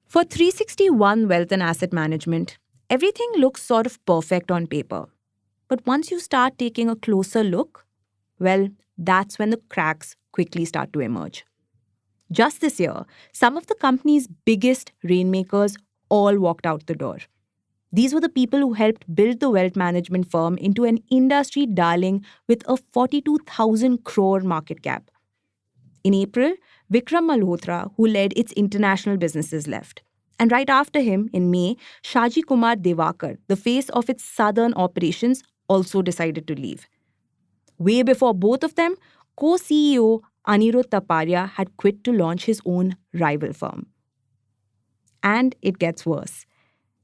For 361 Wealth and Asset Management, everything looks sort of perfect on paper. But once you start taking a closer look, well, that's when the cracks quickly start to emerge. Just this year, some of the company's biggest rainmakers all walked out the door. These were the people who helped build the wealth management firm into an industry darling with a 42,000 crore market cap. In April, Vikram Malhotra, who led its international businesses, left. And right after him, in May, Shaji Kumar Devakar, the face of its southern operations, also decided to leave. Way before both of them, co-CEO Anirudh Taparia had quit to launch his own rival firm. And it gets worse.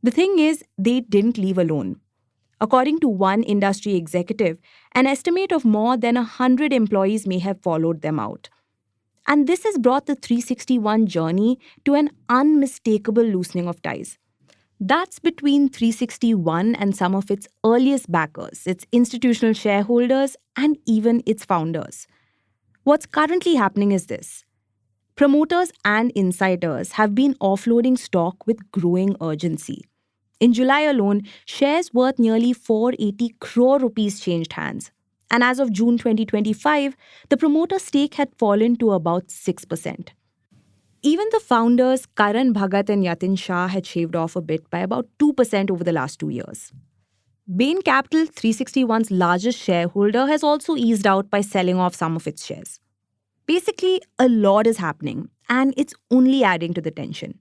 The thing is, they didn't leave alone. According to one industry executive, an estimate of more than 100 employees may have followed them out. And this has brought the 361 journey to an unmistakable loosening of ties. That's between 361 and some of its earliest backers, its institutional shareholders, and even its founders. What's currently happening is this. Promoters and insiders have been offloading stock with growing urgency. In July alone, shares worth nearly 480 crore rupees changed hands. And as of June 2025, the promoter stake had fallen to about 6%. Even the founders, Karan Bhagat and Yatin Shah, had shaved off a bit by about 2% over the last 2 years. Bain Capital, 361's largest shareholder, has also eased out by selling off some of its shares. Basically, a lot is happening, and it's only adding to the tension.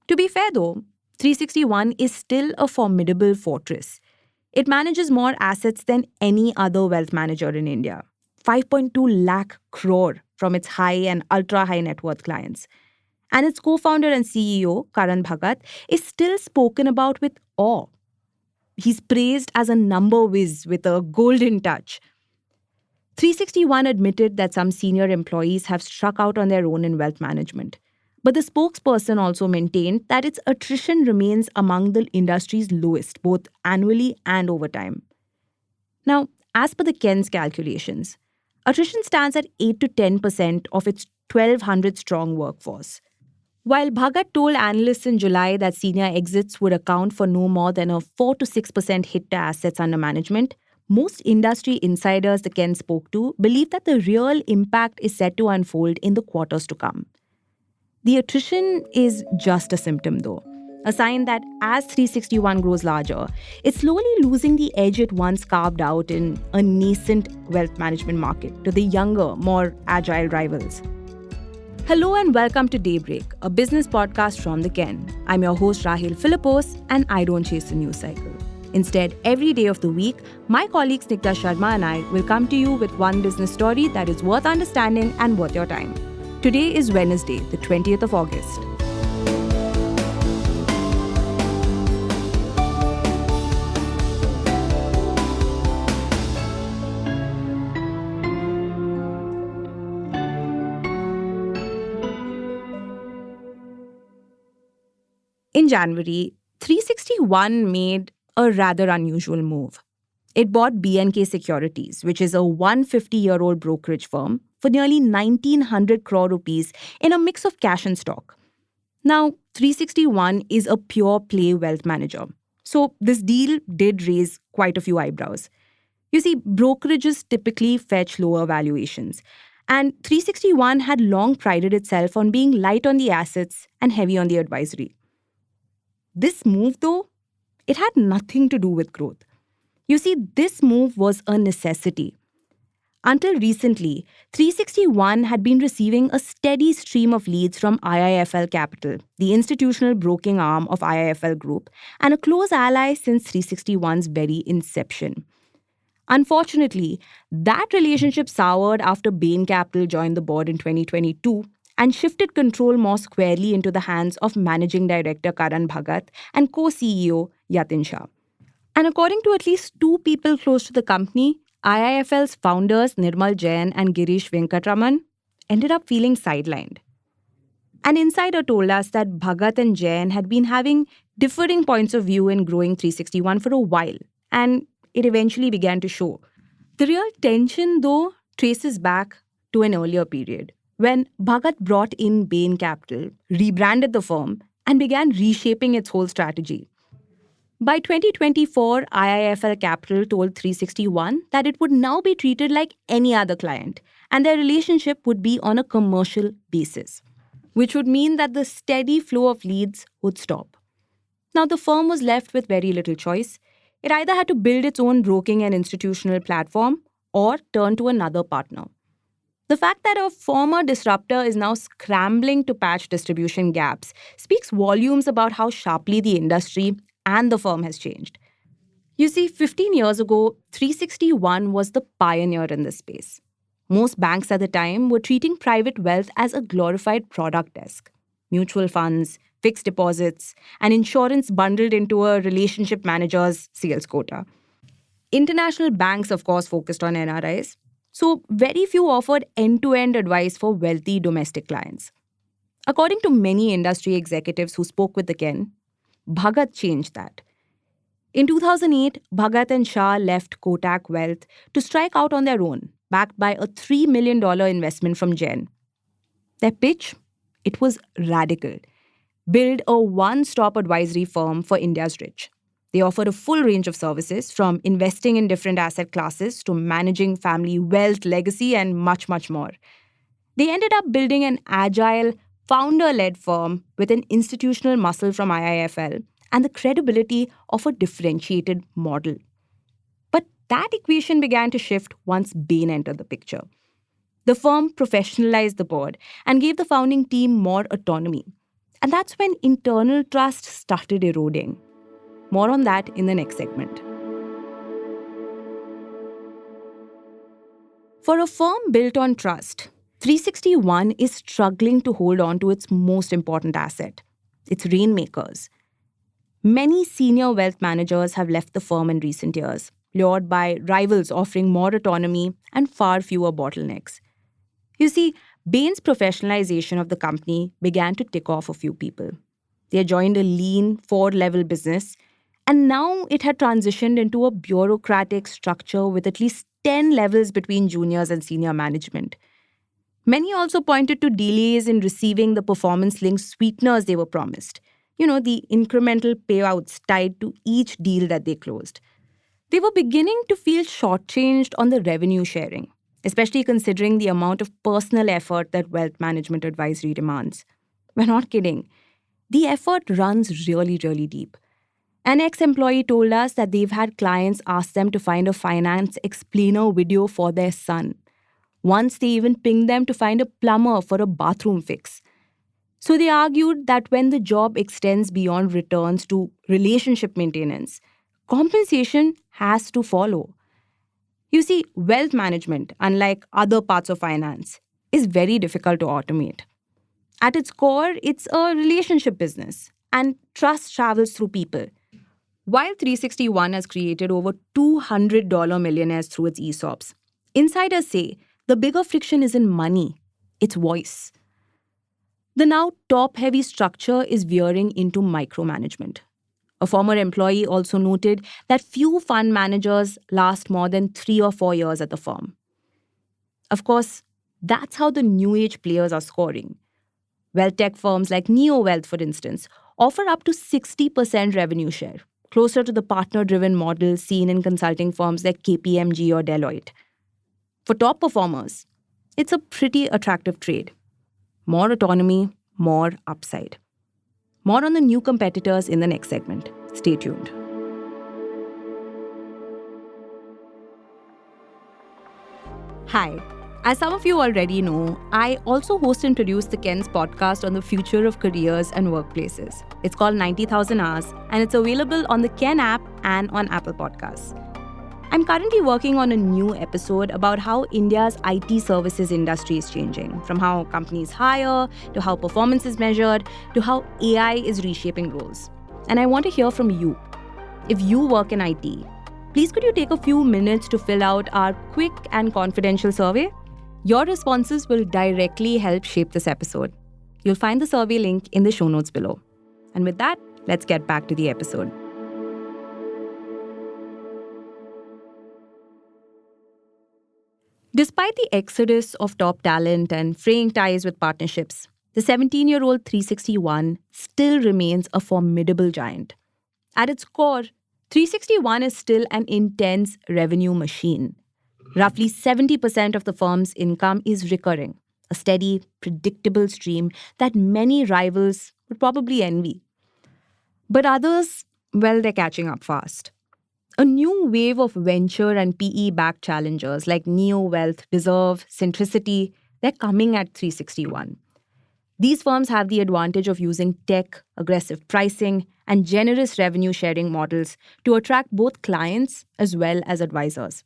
To be fair though, 361 is still a formidable fortress. It manages more assets than any other wealth manager in India. 5.2 lakh crore from its high and ultra high net worth clients. And its co-founder and CEO, Karan Bhagat, is still spoken about with awe. He's praised as a number whiz with a golden touch. 361 admitted that some senior employees have struck out on their own in wealth management. But the spokesperson also maintained that its attrition remains among the industry's lowest, both annually and over time. Now, as per the Ken's calculations, attrition stands at 8 to 10% of its 1,200 strong workforce. While Bhagat told analysts in July that senior exits would account for no more than a 4 to 6% hit to assets under management, most industry insiders the Ken spoke to believe that the real impact is set to unfold in the quarters to come. The attrition is just a symptom, though, a sign that as 361 grows larger, it's slowly losing the edge it once carved out in a nascent wealth management market to the younger, more agile rivals. Hello and welcome to Daybreak, a business podcast from the Ken. I'm your host Rahil Philippos, and I don't chase the news cycle. Instead, every day of the week, my colleagues Nikta Sharma and I will come to you with one business story that is worth understanding and worth your time. Today is Wednesday, the 20th of August. In January, 361 made a rather unusual move. It bought B&K Securities, which is a 150-year-old brokerage firm, for nearly 1,900 crore rupees in a mix of cash and stock. Now, 361 is a pure play wealth manager. So this deal did raise quite a few eyebrows. You see, brokerages typically fetch lower valuations. And 361 had long prided itself on being light on the assets and heavy on the advisory. This move, though, it had nothing to do with growth. You see, this move was a necessity. Until recently, 361 had been receiving a steady stream of leads from IIFL Capital, the institutional broking arm of IIFL Group, and a close ally since 361's very inception. Unfortunately, that relationship soured after Bain Capital joined the board in 2022 and shifted control more squarely into the hands of Managing Director Karan Bhagat and co-CEO Yatin Shah. And according to at least two people close to the company, IIFL's founders Nirmal Jain and Girish Venkatraman ended up feeling sidelined. An insider told us that Bhagat and Jain had been having differing points of view in growing 361 for a while, and it eventually began to show. The real tension, though, traces back to an earlier period when Bhagat brought in Bain Capital, rebranded the firm, and began reshaping its whole strategy. By 2024, IIFL Capital told 361 that it would now be treated like any other client and their relationship would be on a commercial basis, which would mean that the steady flow of leads would stop. Now, the firm was left with very little choice. It either had to build its own broking and institutional platform or turn to another partner. The fact that a former disruptor is now scrambling to patch distribution gaps speaks volumes about how sharply the industry and the firm has changed. You see, 15 years ago, 361 was the pioneer in this space. Most banks at the time were treating private wealth as a glorified product desk. Mutual funds, fixed deposits, and insurance bundled into a relationship manager's sales quota. International banks, of course, focused on NRIs, so very few offered end-to-end advice for wealthy domestic clients. According to many industry executives who spoke with the Ken, Bhagat changed that. In 2008, Bhagat and Shah left Kotak Wealth to strike out on their own, backed by a $3 million investment from Jain. Their pitch? It was radical. Build a one-stop advisory firm for India's rich. They offered a full range of services, from investing in different asset classes to managing family wealth, legacy, and much, much more. They ended up building an agile, founder-led firm with an institutional muscle from IIFL and the credibility of a differentiated model. But that equation began to shift once Bain entered the picture. The firm professionalized the board and gave the founding team more autonomy. And that's when internal trust started eroding. More on that in the next segment. For a firm built on trust, 361 is struggling to hold on to its most important asset, its rainmakers. Many senior wealth managers have left the firm in recent years, lured by rivals offering more autonomy and far fewer bottlenecks. You see, Bain's professionalization of the company began to tick off a few people. They had joined a lean, four-level business, and now it had transitioned into a bureaucratic structure with at least 10 levels between juniors and senior management. Many also pointed to delays in receiving the performance-linked sweeteners they were promised. The incremental payouts tied to each deal that they closed. They were beginning to feel shortchanged on the revenue sharing, especially considering the amount of personal effort that wealth management advisory demands. We're not kidding. The effort runs really, really deep. An ex-employee told us that they've had clients ask them to find a finance explainer video for their son. Once they even pinged them to find a plumber for a bathroom fix. So they argued that when the job extends beyond returns to relationship maintenance, compensation has to follow. You see, wealth management, unlike other parts of finance, is very difficult to automate. At its core, it's a relationship business, and trust travels through people. While 361 has created over $200 millionaires through its ESOPs, insiders say the bigger friction isn't money, it's voice. The now top-heavy structure is veering into micromanagement. A former employee also noted that few fund managers last more than 3 or 4 years at the firm. Of course, that's how the new age players are scoring. Wealth tech firms like Neo Wealth, for instance, offer up to 60% revenue share, closer to the partner-driven model seen in consulting firms like KPMG or Deloitte. For top performers, it's a pretty attractive trade. More autonomy, more upside. More on the new competitors in the next segment. Stay tuned. Hi. As some of you already know, I also host and produce the Ken's podcast on the future of careers and workplaces. It's called 90,000 Hours, and it's available on the Ken app and on Apple Podcasts. I'm currently working on a new episode about how India's IT services industry is changing, from how companies hire, to how performance is measured, to how AI is reshaping roles. And I want to hear from you. If you work in IT, please could you take a few minutes to fill out our quick and confidential survey? Your responses will directly help shape this episode. You'll find the survey link in the show notes below. And with that, let's get back to the episode. Despite the exodus of top talent and fraying ties with partnerships, the 17-year-old 360 ONE still remains a formidable giant. At its core, 360 ONE is still an intense revenue machine. Roughly 70% of the firm's income is recurring, a steady, predictable stream that many rivals would probably envy. But others, well, they're catching up fast. A new wave of venture and PE-backed challengers like Neo Wealth, Deserve, Centricity, they're coming at 360 ONE. These firms have the advantage of using tech, aggressive pricing, and generous revenue sharing models to attract both clients as well as advisors.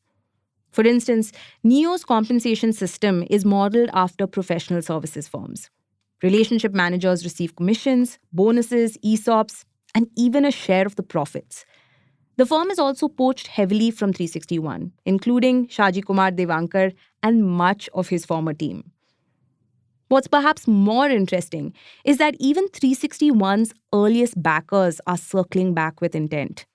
For instance, Neo's compensation system is modeled after professional services firms. Relationship managers receive commissions, bonuses, ESOPs, and even a share of the profits. The firm is also poached heavily from 360 ONE, including Shaji Kumar Devankar and much of his former team. What's perhaps more interesting is that even 360 ONE's earliest backers are circling back with intent.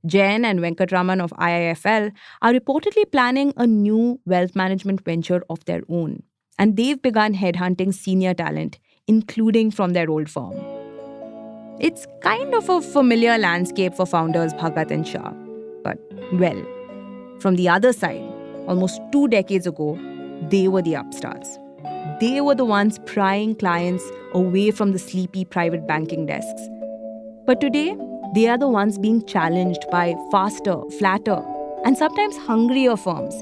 Jain and Venkatraman of IIFL are reportedly planning a new wealth management venture of their own, and they've begun headhunting senior talent, including from their old firm. It's kind of a familiar landscape for founders Bhagat and Shah. But, well, from the other side, almost 2 decades ago, they were the upstarts. They were the ones prying clients away from the sleepy private banking desks. But today, they are the ones being challenged by faster, flatter, and sometimes hungrier firms,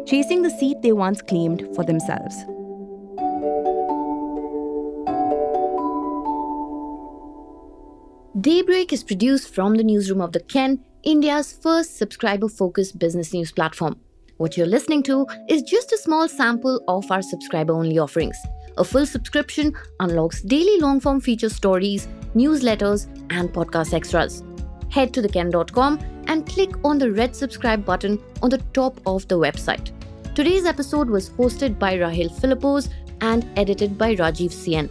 chasing the seat they once claimed for themselves. Daybreak is produced from the newsroom of The Ken, India's first subscriber-focused business news platform. What you're listening to is just a small sample of our subscriber-only offerings. A full subscription unlocks daily long-form feature stories, newsletters, and podcast extras. Head to theken.com and click on the red subscribe button on the top of the website. Today's episode was hosted by Rahil Philippos and edited by Rajiv CN.